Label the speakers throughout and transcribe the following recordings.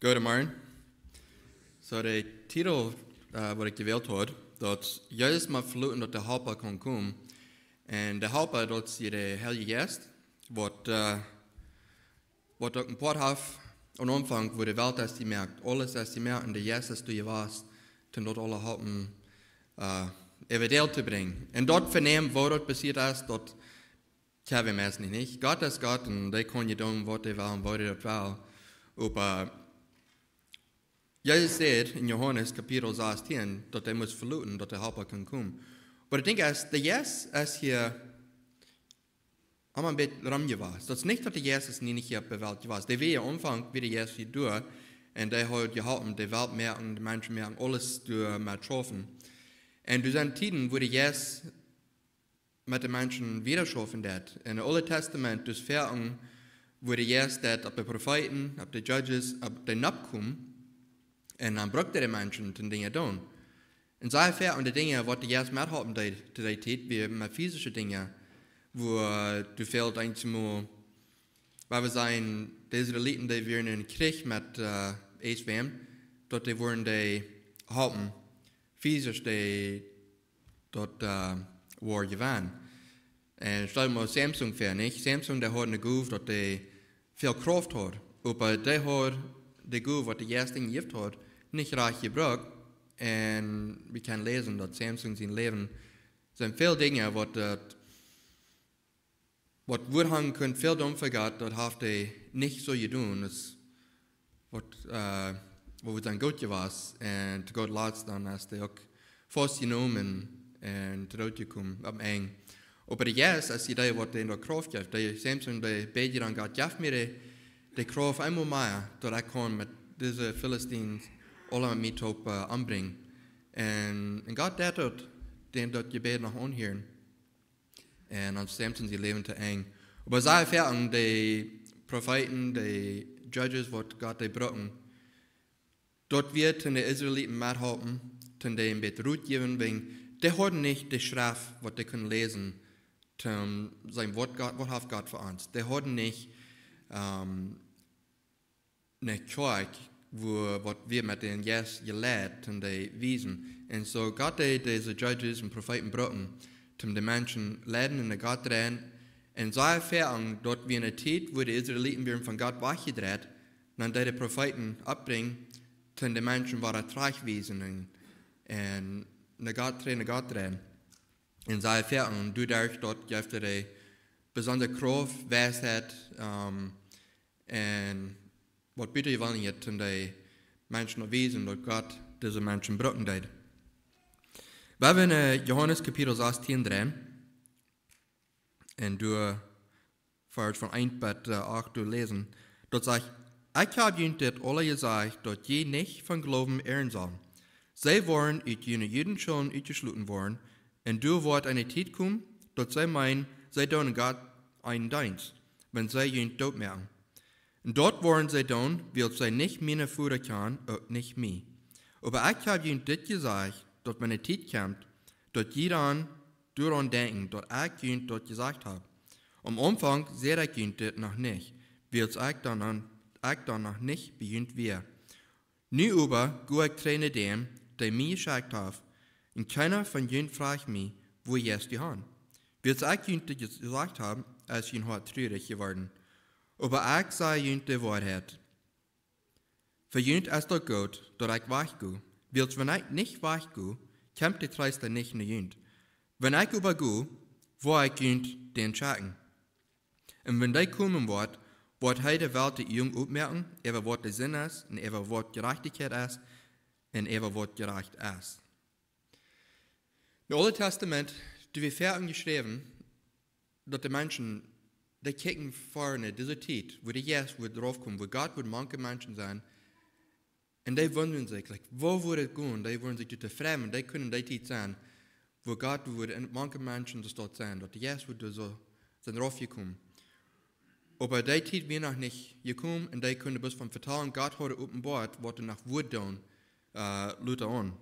Speaker 1: Goedemorgen. So de titel wat ik gewählt had, dat juist maar verloten dat de Halpa kon komen. En de Halpa, dat is de Heilige Geest, wat ook een paar heeft aan Anfang, wo de Welt is die merkt, alles is die merkt en de Geest is die je was, ten dat alle Halpen eventueel te brengen. En dat vernemen, wo dat passiert is, dat hebben we meestal niet. God is God en die kan je doen wat hij wil en wat hij dat wil. Aber Jezus zegt in Johannes kapitel 16 dat hij moet verloten dat de Halpa kan komen. Maar ik denk, de Geest is hier allemaal een beetje rumgewas. Dat is niet dat de Geest niet hier op de wereld was. Die wil je omvangen wie de Geest hier doet. En die houdt geholpen, de Welt merken, de Menschen merken, alles door met troffen. En er zijn tijden waar de Geest met de Menschen wieder schaffen dat. In het Oude Testament, dus verden, waar de Geest dat op de profeten, op de judges, op de nap komt. En dan brukte de Menschen ten dingen doen. En zij verden de dingen wat de Geest met helpen deed te die tijd, weer met fysische dingen. Waar du veel denkt, waar we zijn, de Israëlieten die weer in een krieg met Israël, dat die worden die helpen, fysisch die dat war gewaan. En stel maar Samsung voor, niet? Samsung die had een groef dat die veel kracht had. Maar die had de groef wat de Geest in heeft had, niet graag gebruikt. En we kunnen lezen dat Samsung zijn leven zijn veel dingen wat woordhangen kunt veel doen vergaat, dat heeft hij niet zo gedaan. Dus wat zijn goed was. En te God laatst dan is hij ook vastgenomen en teruggekomen op eng. Maar de Geest is die wat hij in de kracht geeft. De Samson die beetje dan gaat, geef me de kracht eenmaal meer, dat ik kan met deze Philistines alle met mij op aanbrengen. En God deed dat, denk dat je beter nog onheren. En dan Samson zijn leven te eng. Maar zij verden, de profeten, de judges, wat God die broken, dat wird ten de Israëlieten methelpen, ten de een beetje roet geven, wegen, die hadden niet de schrift, wat die kunnen lezen, ten zijn wat heeft God voor ons. Die hadden niet een kerk, wat wir met den Geest geleerd, ten de wijzen. En zo God die deze judges en profeten broken, ten de mensen leiden in de God draaien. En zij verden dat we in een tijd waar de Israëlieten weer van God weggedraaid, dan die de profeten opbrengen, ten de mensen waar het terugwijzen en de God draaien. En zij verden doordat dat geeft de bijzondere kracht, wijsheid en wat beter je wel niet ten de mensen wijzen dat God deze mensen broken deed. We hebben in Johannes kapitel 16 drin. En door van 1 tot 8 lezen. Dat zegt, ik heb jullie dit alle gezegd, dat je niet van geloven ehren zal. Zij worden uit jullie Juden schon uitgesloten worden. En door wordt een tijd komen, dat zij meinen, zij doen God een dienst, wenn zij jullie dood maken. En dort worden zij doen, wil zij niet mijn voeren kan, ook niet mij. Maar ik heb jullie dit gezegd, dat wenn een tijd komt, dat je dan door denken, dat ik jullie dat gezegd heb. Am Anfang zei ik jullie dit nog niet, wils ik dan nog niet bij jullie weer. Nu aber ga ik trainen dem, die mij geschickt heeft, en keiner van jullie vraagt mij, wo jest die han. Wils ik jullie dit gezegd heb, is jullie hart treurig geworden. Aber ik zei jullie de waarheid. Voor jullie is dat goed, dat ik wegga. Wils wenn ik niet wegga, komt de Tröster nicht naar jullie. Wenn ik überga, wo ik jullie den schicken. En wenn die komen wordt hij de Welt die jong opmerken, over wat de zin is, en over wat gerechtigheid is, en over wat gerecht is. In het Oude Testament, die we verder geschreven, dat de mensen, die kijken voor naar deze tijd, waar de Geest wordt erop komen, waar God wordt manche mensen zijn, en die wunderen zich, waar wordt het gaan? Die worden zich te vreemden, die kunnen die tijd zijn, waar God wordt, en manche mensen dat zijn, dat de Geest wordt zo zijn erop gekomen. Aber die tijd weer nog niet gekomen, en die kunnen best van vertalen, God had openbaard, wat er nog wordt doen, later aan.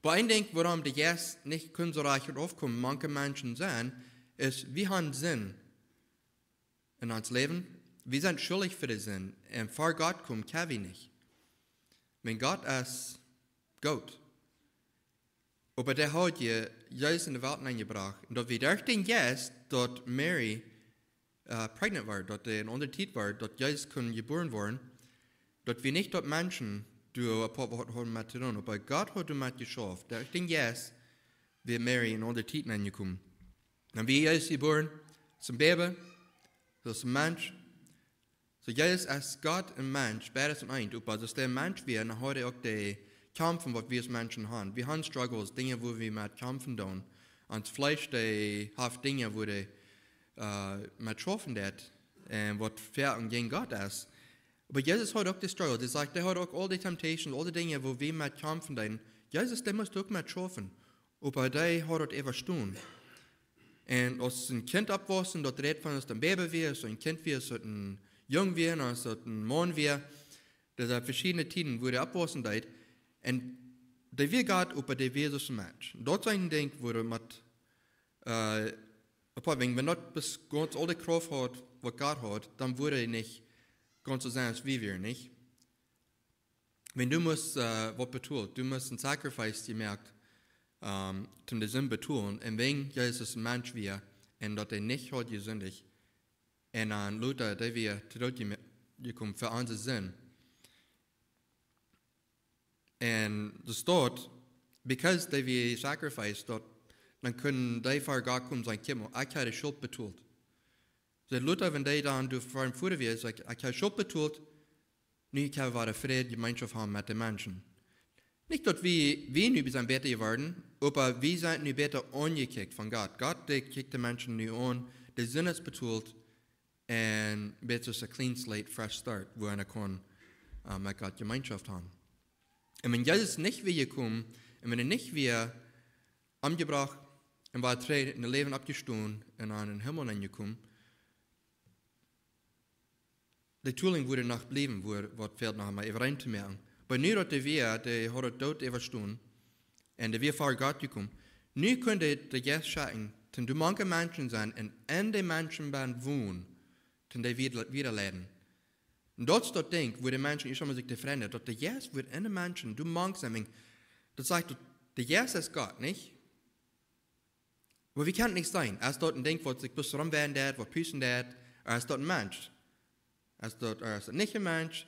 Speaker 1: Maar ik denk, waarom de Geest niet kan zo recht opkomen, manche mensen zijn, is, we hebben zin in ons leven, wir sind schuldig für das Sinn. Und vor Gott kommen können wir nicht. Wenn Gott ist Gott. Aber der hat Jesus in die Welt eingebracht. Und dort wir durch den Jesus, dort Mary pregnant war, dort in Untertitel war, dort Jesus geboren worden, dort wir nicht dort Menschen, du ein paar Wochen mit tun, aber Gott hat du mit geschafft. Durch den Jesus, wir Mary in Untertitel eingekommen. Dann wie Jesus geboren, zum Baby, so zum Mensch. So Jesus ist Gott und Mensch, beides in eins. Aber das der Mensch wir, dann hat auch die Kämpfen, was wir als Menschen haben. Wir haben Struggles, Dinge, wo wir mit kämpfen tun. Und das Fleisch, die hat Dinge, wo die mit schaffen wird, was fair und gegen Gott ist. Aber Jesus hat auch die Struggle. Das sagt, der hat auch all die Temptations, all die Dinge, wo wir mit kämpfen tun. Jesus, der muss auch mit schaffen. Aber der hat auch überstanden. Und als ein Kind abwachsen, dort redet von uns ein Baby wie, so ein Kind wie, so ein Jung wie, so ein Mann wie. Das sind verschiedene Tiden, wo der abwachsen wird. Und der wir Gott, aber der wir so ein Mensch. Dort sein Ding, wo du mit, wenn dort bis ganz all die Kraft hat, was Gott hat, dann würde er nicht ganz so sein, als wir nicht. Wenn du musst, was betont, du musst ein Sacrifice, die merkt, zum den Sinn betonen, und wenn Jesus ein Mensch wäre, und dort er nicht hat gesündigt, und an Luther, der wir zurückgekommen für unseren Sinn. Und das dort, because they wir sacrifice dort, dann können die vor Gott kommen und sagen, Kimmel, ich habe die Schuld betont. So Luther, wenn die dann du vor dem Futter wirst, sagt, ich habe Schuld betont, nun ich habe weiter Frieden, Gemeinschaft haben mit den Menschen. Nicht, dass wir nu sind besser geworden, aber wir sind nu besser angekickt von Gott. Gott, der kickt die Menschen nu an, der Sinn ist betont, und besser ist ein clean slate, fresh start, wo einer kann mit Gott Gemeinschaft haben. Und wenn Jesus nicht wiederkommt, und wenn er nicht wieder umgebracht und war in das Leben abgestoßen und an den Himmel angekommen, die Tooling würde noch bleiben, was fehlt noch einmal rein zu merken. Aber nu dat der hat den Daut überstanden und der wir vor Gott gekommen, nu könnte der Jesus schauen, denn du manche Menschen sein und in den Menschen werden wohnen, denn die wieder leiden. Und das ist das Ding, wo die Menschen ich schon sich verändern, dass der Jesus wird in den Menschen, du magst ihn, das sagt, der Jesus ist Gott, nicht? Aber wie kann es nicht sein? Er ist dort ein Ding, was sich bis rumwerden wird, was püssen wird, er ist dort ein Mensch. Er ist nicht ein Mensch.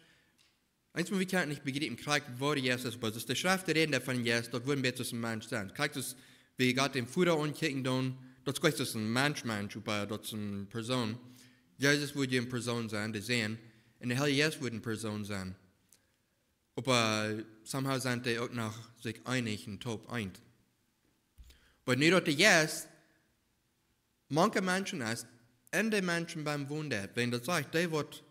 Speaker 1: Einmal, wir können nicht begreifen, wo der Jesus ist, aber das ist die Schrift, die reden von Jesus, dort würden wir ein Mensch sein. Kriegt es, wie Gott den Futter ankicken, dort ist es ein Mensch, aber dort ist eine Person. Jesus würde eine Person sein, die sehen, und der Heilige Jesus würde eine Person sein. Aber somehow sind die auch noch sich einig und top eint. Aber nicht, dass der Jesus manche Menschen ist, in den Menschen beim Wohnen, wenn das sagt, der wird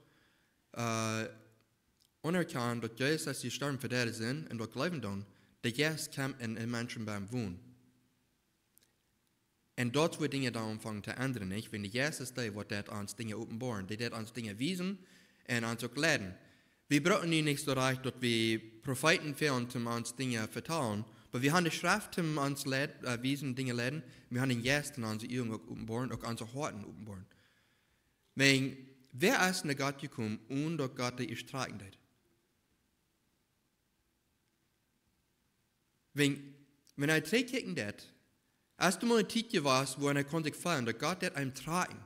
Speaker 1: unerkannt, dass Jesus ist gestorben für den Sinn und dort leben tun, der Jesus kam in den Menschen beim Wohnen. Und dort wird Dinge da anfangen zu ändern, nicht? Wenn der Jesus ist der, wird der uns Dinge offenbaren, der wird uns Dinge wiesen und uns auch lehren. Wir brauchen nicht so reich, dass wir Propheten für uns Dinge vertrauen, aber wir haben die Schrift, uns wiesen, Dinge lehren, wir haben den Jesus in unsere Augen offenbaren, auch unsere Horten offenbaren. Wenn wer ist nach Gott gekommen und durch Gott die ist tragen hat? Wenn er trägt hat, erst einmal eine Zeit war, wo einer konnte sich fallen, dass Gott hat einem tragen.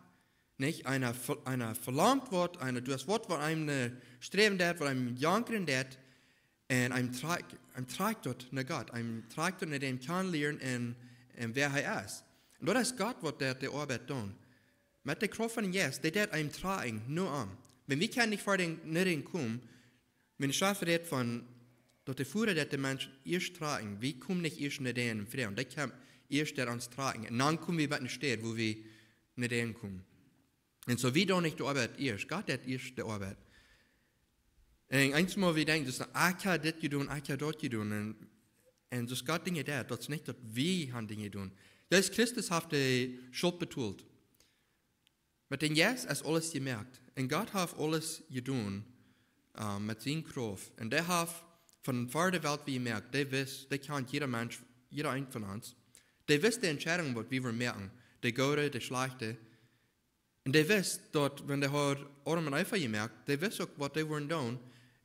Speaker 1: Nicht? Einer verlangt wird, du hast Wort, was einem streben hat, was einem jankern hat, und einem trägt dort nach Gott, einem trägt dort nach dem kennenlernen und wer er ist. Und das ist Gott, was der Arbeit tun. Mit der Kraft von Jesus, der hat einem tragen, nur an. Wenn wir nicht vor den Nötigen kommen, wenn ich schaffe von, dass der Führer der Menschen erst tragen, wir kommen nicht erst nach denen Frieden, der kann erst der uns tragen. Und dann kommen wir bei einer Stadt, wo wir nach denen kommen. Und so wie doch nicht die Arbeit erst, Gott hat erst die Arbeit. Und einmal wir denken, das ist, ich habe das getan, ich habe dort getan. Und das Gott Dinge da, das ist nicht, dass wir haben Dinge getan. Jesus Christus hat die Schuld betont. Mit den Jesus ist alles gemerkt. Und Gott hat alles getan mit seiner Kraft. Und der hat von vor der Welt wie gemerkt, der weiß, der kann jeder Mensch, jeder ein von uns, der weiß die Entscheidung, was wir merken, der Gute, der Schlechte. Und die wist, dat, wenn die hat Adam und Eva gemerkt, die wist auch, was die wollen tun.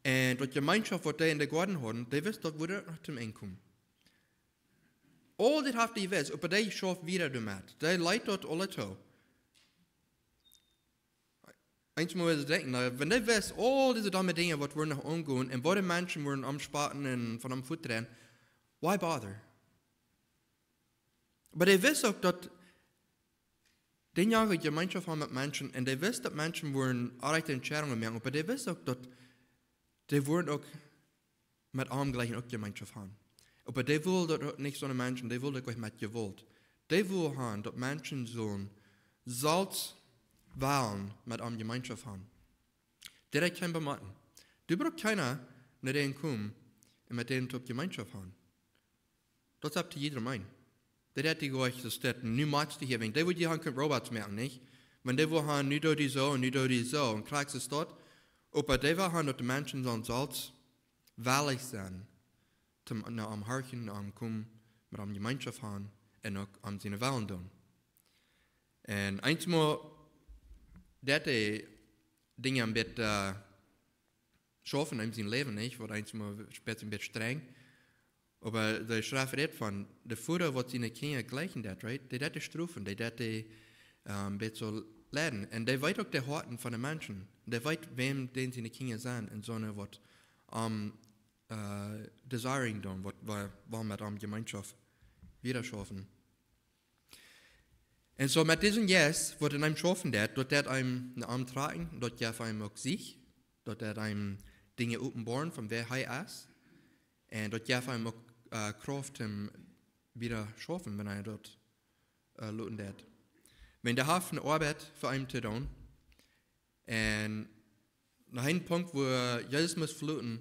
Speaker 1: Und die Gemeinschaft, was die in der Garten hatten, die wist, dat würde nach dem Ende kommen. All dit heeft die wist, op die schaf wieder damit. Die leidt dat alle toe. Eins muss ich denken, wenn die wist, all diese dumme Dinge, was wir noch angehen, und was die Menschen wollen amspaten und von am Futter drehen, why bother? Aber die wist auch, dass die Jahre Gemeinschaft haben mit Menschen, und die wist, dass Menschen wollen rechte Entscheidungen machen, aber die wist auch, dass die wollen auch mit allem gleichen auch Gemeinschaft haben. Aber die wollen dort nicht so eine Menschen, die wollen auch mit Gewalt. Die wollen haben, dass Menschen sollen Salz wählen mit einer Gemeinschaft haben. Die hat kein bematten. Du brauchst keiner, nach denen kommen und mit denen eine Gemeinschaft haben. Das habt ihr jeder mein. Die hat die euch das Städte, nu macht's die hier wegen. Die will die haben keine Robots merken, nicht? Wenn die will haben, nu do die so und nu do die so und kriegst es dort. Aber die will haben, dass die Menschen sollen Salz wählig sein. Am Harchen, am Kommen, mit einer Gemeinschaft haben und auch am seine Wahlen tun. Und einmal, die Dinge ein bisschen schaffen in seinem Leben nicht, weil einmal später ein bisschen streng. Aber der Strafe redet von, der Vater, was seine Kinder gleichen hat, right? Die hat die Strafen, die hat die ein bisschen leiden. Und die weiß auch die Horten von den Menschen. Die weiß, wem den seine Kinder sind, und so eine, was desiring tun, was mit einer Gemeinschaft wieder schaffen. Und so mit diesem Yes, was in einem schaffen hat, dort hat einem einen Arm tragen, dort darf einem auch sich, dort hat einem Dinge offenbaren, von wer er ist, und dort darf einem auch Kraft wieder schaffen, wenn er dort luten hat. Wenn der Hafen Arbeit für einen zu tun, und nach einem Punkt, wo Jesus muss fluten,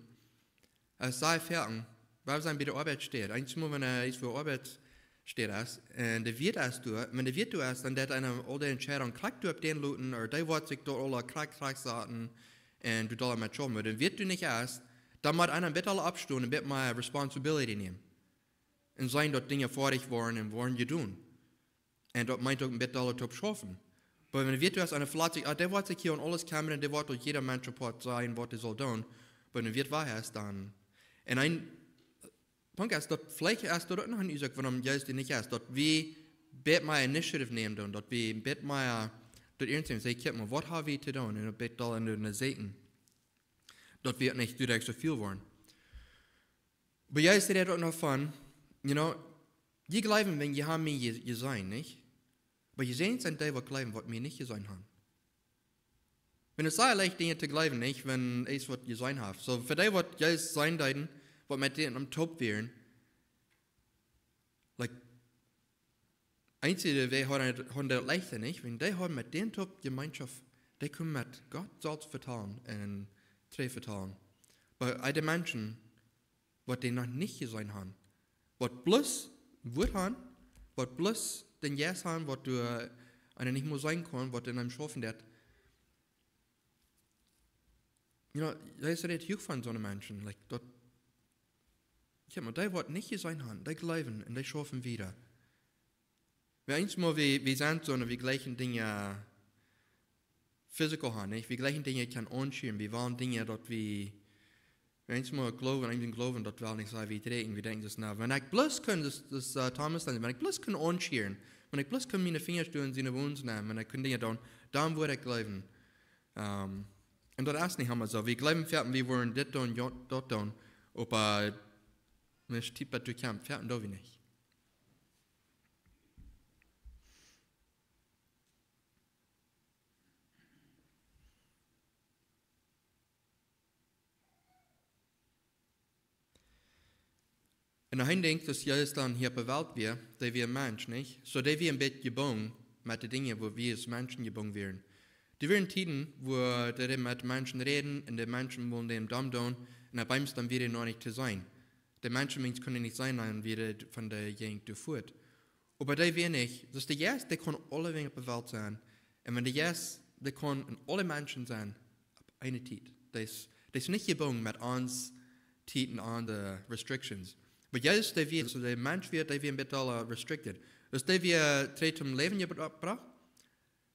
Speaker 1: es sei fertig, weil er bei der Arbeit steht. Einmal, wenn er ist für Arbeit steht, und der wird es tun, wenn der wird es, dann hat einer all die Entscheidungen, kriegst du ab den Luten, oder der wird sich dort alle Kriegsaten, und du da mit schauen, dann wird du nicht erst, dann muss einer ein bisschen abstehen, ein bisschen mehr Responsibility nehmen. Und sein, dass Dinge fertig waren und wollen tun. Und dort meint auch ein bisschen alle top schaffen. Aber wenn wird erst einer vielleicht sich, der wird sich hier und alles kommen, und der wird durch jeder Mensch sein, was er soll tun, aber dann wird wahr erst dann. Und ein Punkt ist, dass vielleicht erst dort noch ein Usag, warum Jesus die nicht erst, dass wir ein bisschen mehr Initiative nehmen, und dass wir ein bisschen mehr dort irgendwie sagen, was haben wir zu tun, und ein bisschen in der Seiten. Dass wir nicht direkt so viel wollen. Aber Jesus redet auch noch von, die glauben, wenn ihr haben mir gesehen, nicht? Aber ihr seht sind die, die glauben, was wir nicht gesehen haben. Wenn es sehr leicht Dinge zu glauben, nicht, wenn es was gesehen hat. So für die, was Jesus sein deuten, was mit denen am Top wären, einzige Weg haben das leichter nicht, wenn die haben mit den Top Gemeinschaft, die können mit Gott Salz vertrauen und Treu vertrauen. Aber all die Menschen, was die noch nicht gesehen haben, was bloß Wut haben, was bloß den Yes haben, was du einer nicht mehr sein kann, was in einem schaffen wird. Da ist recht viel von so einen Menschen. Die, was nicht gesehen haben, die glauben und die schaffen wieder. Wir einmal, wir sind so, wir gleichen Dinge physical haben, nicht? Wir gleichen Dinge kann anschauen, wir wollen Dinge, dort wir einmal glauben, dort wir nicht sein, wie treten, wir denken das nach. Wenn ich bloß kann, das Thomas dann, wenn ich bloß kann anschauen, wenn ich bloß kann meine Finger stellen, seine Wohnung nehmen, wenn ich kann Dinge tun, dann würde ich glauben. Und das ist nicht immer so. Wir glauben, wir wollen das tun, dort tun, aber wenn ich tippe, du kannst, fertig, da wir nicht. Und ich denke, dass Jesus dann hier bewahrt wird, der wir Mensch, nicht? So, der wir ein bisschen gebunden mit den Dingen, wo wir als Menschen gebunden werden. Die werden Zeiten, wo die mit Menschen reden, und die Menschen wollen dem Damm tun, und dann beim dann wieder noch nicht zu sein. Die Menschen können nicht sein, dann wieder von der Gegend durchführt. Aber die wir nicht. Das ist der Jesus, der kann alle Dinge bewahrt sein. Und wenn der Jesus, der kann alle Menschen sein, ab einer Zeit. Der ist nicht gebunden mit uns Zeiten an den Restrictions. Aber Jesus, der wird, so der Mensch wird, der wird ein bisschen restricted. Das der wir zum Leben gebracht,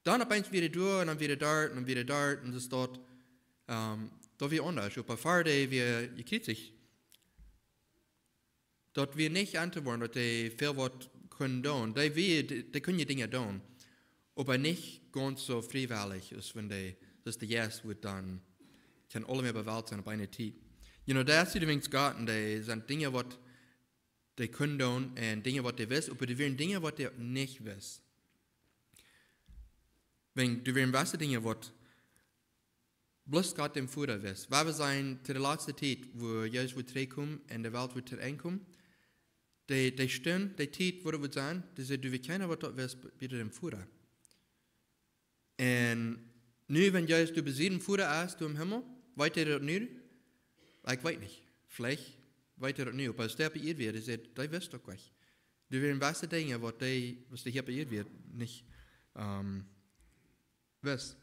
Speaker 1: Dann opeens wieder durch und dann wieder dort und das dort, da wir anders. Op een vaarde wir, je kriegt sich, dat wir nicht antworten, dass die viel wat können tun. Die können ja Dinge tun, aber nicht ganz so freiwillig ist, wenn das der Yes wird, dann kann alle mehr bewältigt sein auf eine Zeit. Da ist die Wings Gott und die sind Dinge, was die können tun und Dinge, was die wissen, aber die werden Dinge, was die nicht wissen. Wenn du werden weißt Dinge, was bloß Gott dem Führer wisst. Weil wir sein, zu der letzten Zeit, wo Jesus wird zurückkommen und die Welt wird zurückkommen, die Stunde, die Zeit, wo er wird sein, die sagt, du wirst keiner, was dort wisst, bitte dem Führer. Und nu, wenn Jesus du besiegen Führer ist, du im Himmel, weiter das nicht? Ich weiß nicht. Vielleicht weiter das nicht. Aber es der bei ihr wird, die sagt, die wisst doch nicht. Du werden weißt Dinge, was die hier bei ihr wird, nicht wisst.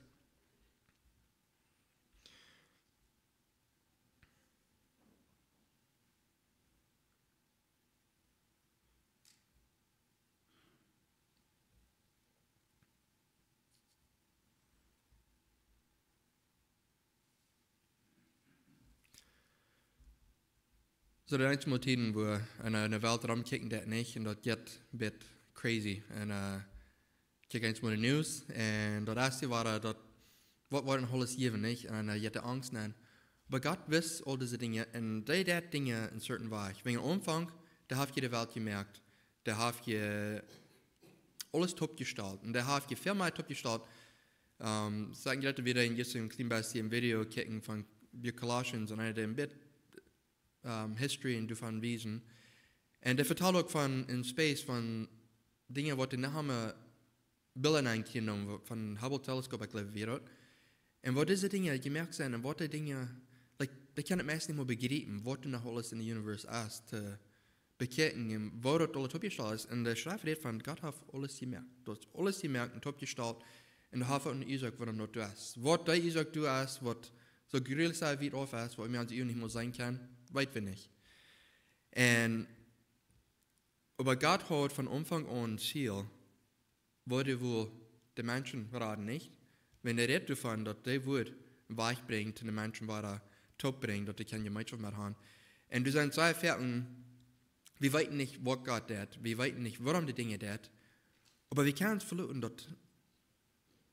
Speaker 1: So, der einzige Motiv, wo eine Welt rumkicken, das nicht, und das geht ein bisschen crazy. Und ich kicke eins mal die News, und das erste war, dass, was war denn alles geben, nicht? Und ich hatte Angst, nein. Aber Gott weiß all diese Dinge, und die Dinge in certain Weise. Wegen am Anfang, da habt ihr die Welt gemerkt, da habt ihr alles top gestaltet, und da habt ihr viel mehr top gestaltet. Sagen die Leute wieder in diesem kleinen bisschen Video kicken von Colossians, und einer der ein bisschen History und du von Wiesen. Und der vertelt auch von in Space von Dingen, die nachher Bilder eingenommen von Hubble-Teleskop erklärt. Und wo diese Dinge gemerkt sind, und wo die Dinge, die können meist nicht mehr begreifen, was noch alles in der Universe ist, zu bekennen, und wo das alles abgestellt ist. Und der Schreiber redet von, Gott hat alles gemerkt. Du hast alles gemerkt und abgestellt, und du hast auch nicht gesagt, was du noch tust. Was du gesagt hast, was so grillig sei, wie es auf ist, was mir an sich nicht mehr sein kann, weit wir nicht. Aber Gott hat von Anfang an ein Ziel, wollte wohl die Menschen beraten, nicht? Wenn er redet davon, dass der Wort weich bringt, den Menschen weiter top bringt, dass die keine Gemeinschaft mehr haben. Und du sagst, zwei Vierten, wir wissen nicht, was Gott tut, wir wissen nicht, warum die Dinge tut, aber wir können es verlauten, dass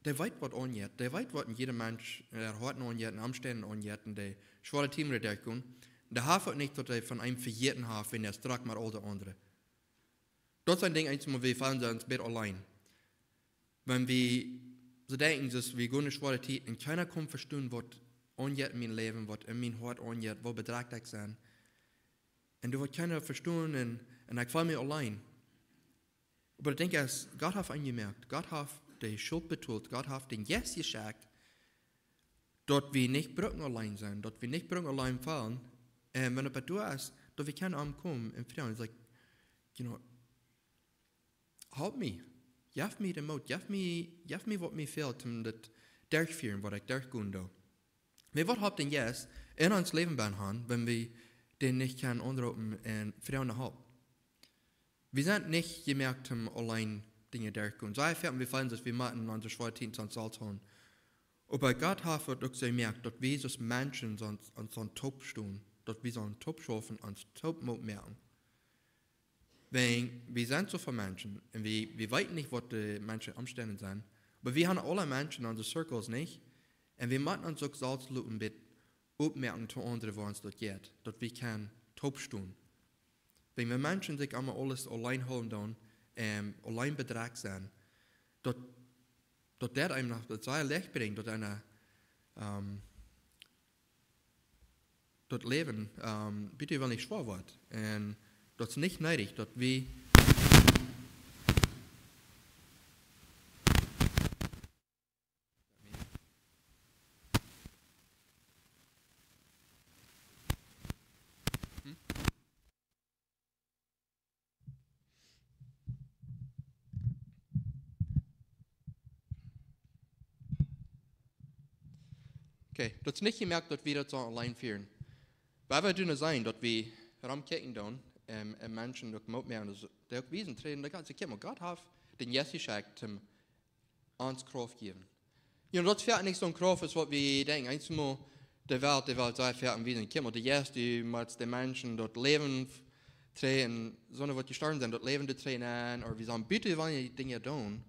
Speaker 1: der weiß, was angeht, der weiß, was in jedem Mensch, der Horten angeht, in Umständen angeht, und der schwere Team durchkommt. Der hat nicht, dass er von einem verjährten hat, wenn er stark mal all der andere. Das ist ein Ding, einmal, wir fallen uns Bett allein. Wenn wir so denken, dass wir gehen eine schwere Zeit, und keiner kann verstehen, was angeht in meinem Leben, was in meinem Hort angeht, wo betragt ich sein. Und du wirst keiner verstehen, und ich fall mir allein. Aber ich denke, Gott hat angemerkt, Gott hat die Schuld betont, Gott hat den Yes geschickt, dass wir nicht brücken allein sein, dass wir nicht brücken allein fallen. Und wenn es du ist, dass wir können ankommen und fragen, it's like, help me. Gib mir den Mut, gib mir, was mir fehlt, um das durchführen, was ich durchgehen will. Wir wollen halt den Yes in uns Leben haben, wenn wir den nicht können anrufen und fragen halt. Wir sind nicht gemerkt, um allein Dinge durchgehen. So wir fallen, dass wir machen unsere Schwarzen ans Salz haben. Aber Gott hat auch so gemerkt, dass wir als Menschen an so einem Top stehen, dass wir so einen Top schaffen und Top merken. Wenn wir sind so viele Menschen und wir wissen nicht, was die Menschen Umstände sind, aber wir haben alle Menschen in unseren Circles nicht und wir machen uns auch selbst ein bisschen aufmerken zu anderen, wo uns das geht, dass wir können Top stehen. Wenn wir Menschen sich einmal alles allein holen tun, allein betragt sind, dass der einem noch das Licht bringt, dass einer das Leben bitte nicht schwer wird. Und das ist nicht neidig, dass wir okay, das ist nicht gemerkt, dass wir das so allein führen. Weil wir tun sein, dass wir herumkicken tun, Menschen durch mehr, der auch Wiesen treten, da kann sich Gott hat den Yes geschickt, uns Kraft geben. Das fährt nicht so ein Kraft, ist, was wir denken. Einmal, die Welt sei fertig wie ein Kimmel. Die erste, die mit den Menschen dort leben, tränen, sondern was die starten sind, dort leben die Tränen an, oder wir sagen, bitte wollen die Dinge tun.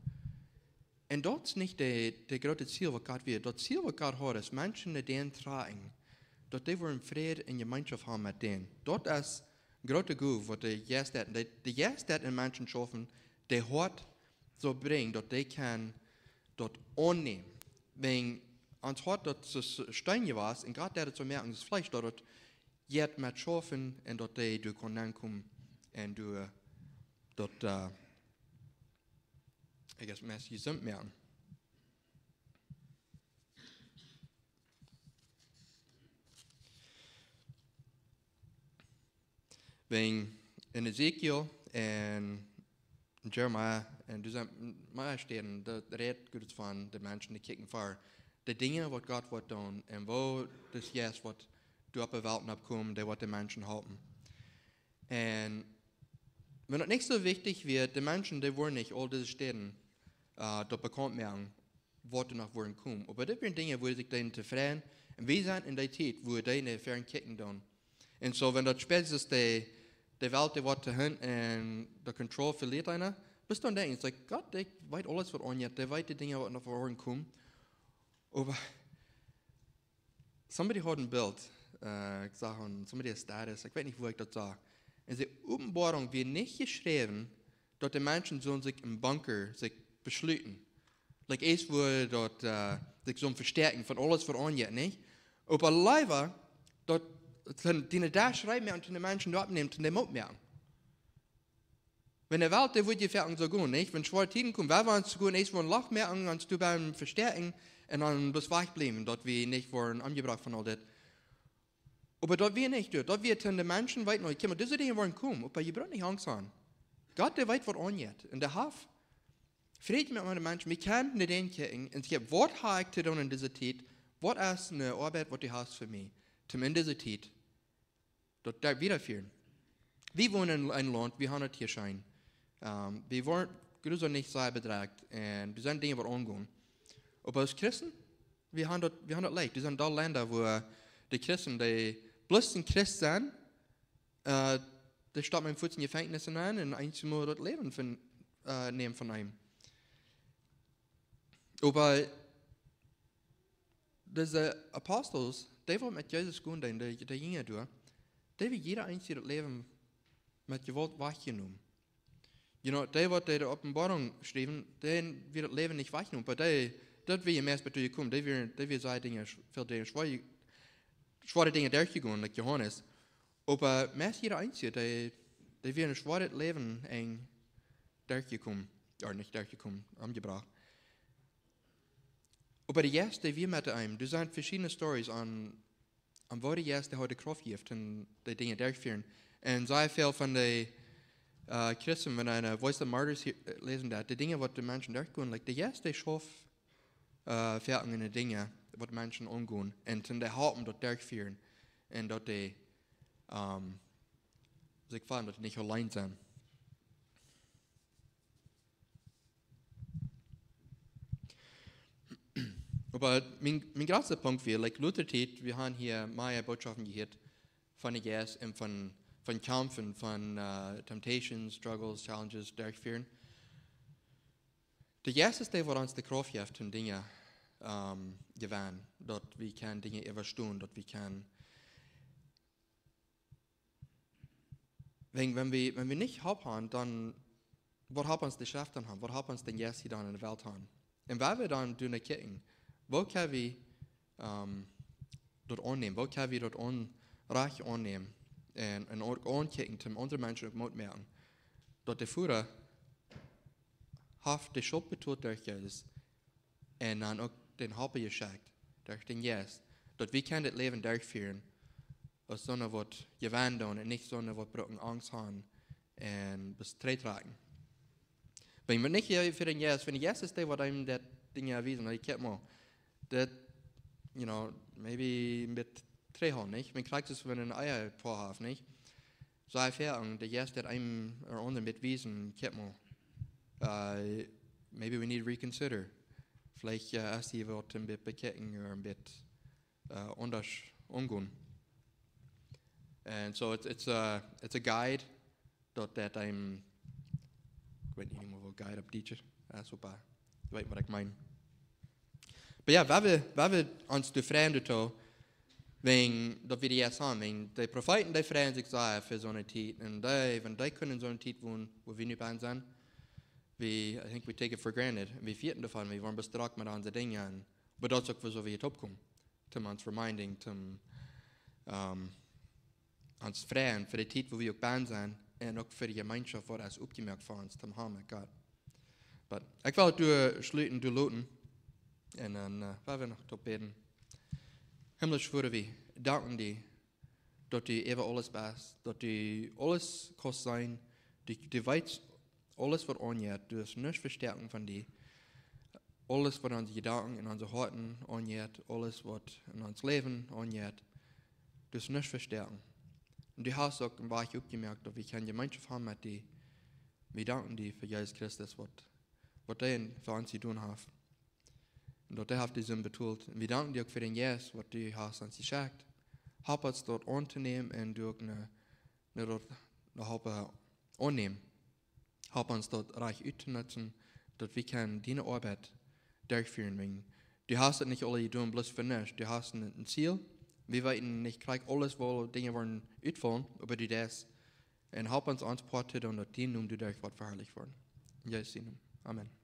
Speaker 1: Und das ist nicht das große Ziel, was Gott will. Das Ziel, was Gott hat, ist, Menschen, die den tragen, dass die wollen Frieden in Gemeinschaft haben mit denen. Das ist große Gut, was die Gäste in Menschen schaffen, die Hort so bringen, dass die kann dort annehmen. Wenn uns Hort dort so Steine war, und Gott der zu merken, das Fleisch dort jetzt mit schaffen, und dass die du können kommen, und du dort, ich guess, mehr gesund merken. Wenn in Ezekiel und Jeremiah und Jeremiah stehen, da redet Gott von den Menschen, die kicken vor, die Dinge, was Gott wird tun, und wo das jetzt, was du auf der Welt abkommst, die wird die Menschen halten. Und wenn das nicht so wichtig wird, die Menschen, die wollen nicht all diese Städten dort bekannt machen, was noch wollen kommen. Aber das sind Dinge, wo sich dann zufrieden, und wir sind in der Zeit, wo die in der Ferien kicken tun. Und so, wenn das spätestens die Welt, die wird dahin und die Kontrolle verliert einer, bis dann denken, es ist Gott, der weiß alles, was angeht, der weiß die Dinge, die noch vorhin kommen. Aber somebody hat ein Bild, gesagt, somebody hat Status, ich weiß nicht, wo ich das sage. Und die Offenbarung wird nicht geschrieben, dass die Menschen sollen sich im Bunker sich beschließen. Like es wurde dort sich so verstärken von alles, was angeht, nicht? Aber leider, dort die da schreiben und die Menschen dort nehmen, die Mut merken. Wenn der Welt, der wird fertig so gut, nicht? Wenn schwere Tiden kommen, wer wollen zu gut, erst wollen Lach merken, und du beim Verstärken, und dann bis wach bleiben, dort wir nicht wurden angebracht von all das. Aber dort wir nicht, dort wir die Menschen weit noch, diese Dinge wollen kommen, aber ihr braucht nicht Angst haben. Gott, der weiß, was angeht. Und der Haft, Frieden mit anderen Menschen, wir können nicht denken, und es gibt, was habe ich zu tun in dieser Zeit, was ist eine Arbeit, was du hast für mich, zum in dieser Zeit, dort wiederführen. Wir wohnen in einem Land, wir haben ein Tierschein. Wir wollen größer nicht sein betragt, und wir sind Dinge, die angehen. Aber als Christen, wir haben das leicht. Wir sind da Länder, wo die Christen, die bloß ein Christ sind, die starten mit dem Fuß in Gefängnissen an und einmal das Leben nehmen von einem. Aber diese Apostels, die wollen mit Jesus gehen, die Jünger durch, die will jeder einzelne das Leben mit Gewalt weggenommen. Die wird die Offenbarung schreiben, denen wird das Leben nicht weggenommen, aber das will mehr bei dir kommen, die will seine Dinge, viele schwere Dinge durchgehen, like Johannes. Aber mehr jeder einzelne, die will ein schweres Leben eng durchgekommen, oder nicht durchgekommen, angebracht. Aber die Erste, wir mit einem, du sind verschiedene Stories an wo die Erste heute Kraft gibt und die Dinge durchführen. Und sehr viel von den Christen, wenn eine Voice of Martyrs lesen, die Dinge, die die Menschen durchgehen, like die Erste schafft fertige Dinge, die die Menschen umgehen und die halten, dort durchführen und dort die sich fahren, dass die nicht allein sind. Aber mein größter Punkt wäre, like Luther tät, wir haben hier meine Botschaften gehört von der Gas und von Kämpfen, von Temptations, Struggles, Challenges durchführen. Der Gas ist der, was uns die Kraft gibt, um Dinge gewinnen, dort wir können Dinge überstehen, dort wir können. Wenn wir nicht haben, dann was haben uns die Schrift dann haben, was haben uns den Gas hier dann in der Welt haben. Und wenn wir dann durch die Kirchen, wo können wir dort annehmen? Wo können wir dort Reich annehmen? Und auch ankicken, um andere Menschen auf Mut merken. Dort der Führer hat die Schuld betont durch Jesus und dann auch den Halpa geschickt, durch den Jesus. Dort wir können das Leben durchführen, als so eine, was gewinnen und nicht so eine, was brauchen Angst haben und bis tragen. Wenn wir nicht hier für den Jesus, wenn Jesus ist der, was einem das Dinge erwiesen hat, ich kenne mal, that, maybe mit Drehhorn, nicht? Man kriegt es, wenn ein Eier vorhaft, nicht? Sei fair, und der erste, der einem oder anderen mit Wiesen, kennt man. Maybe we need to reconsider. Vielleicht erst die wird ein bisschen bekecken oder ein bisschen anders umgehen. And so it's a guide that I'm, ik weet niet meer wat guide op teacher, super, je weet wat ik meen. Maar ja, waar we ons de vrienden toe, dat we die eerst hebben, de profeten die vrienden zich zeggen voor zo'n tijd, en die kunnen zo'n tijd wonen, waar we nu bij zijn. I think we take it for granted. We vieren davon, we worden bestraft mit onze dingen. Maar dat is ook voor zo we het opkomen. Om ons reminding, om ons vrienden, voor de tijd waar we ook bij zijn, en ook voor de gemeenschap, waar het opgemerkt voor ons, te hebben met God. Maar ik wil het sluiten, Veloten. En dan gaan we nog tot beden. Himmlisch Vader, we danken die, dat u even alles bent, dat u alles kan zijn, du weet alles wat onjet, du hast nichts verstärken von dir. Alles wat onze gedanken en onze harten onjet, alles wat in ons leven onjet, du hast nichts verstärken. Und du hast auch im Bereich aufgemerkt, dass wir keine Gemeinschaft haben mit dir. Wir danken dir für Jesus Christus, was der für uns getan hat. Und dass der hat die Sinn betont. Wir danken dir auch für den Jesus, was du hast uns geschenkt. Halpa uns dort anzunehmen und du auch eine Halpa annehmen. Halpa uns dort reich auszunutzen, dass wir deine Arbeit durchführen können. Du hast es nicht alle getan, bloß für nichts. Du hast ein Ziel. Wir wissen nicht gleich alles, wo Dinge wollen ausfallen, aber du das. Und halb uns ansporten und dass dein Name durch Wort verherrlicht worden. In Jesu Namen. Amen.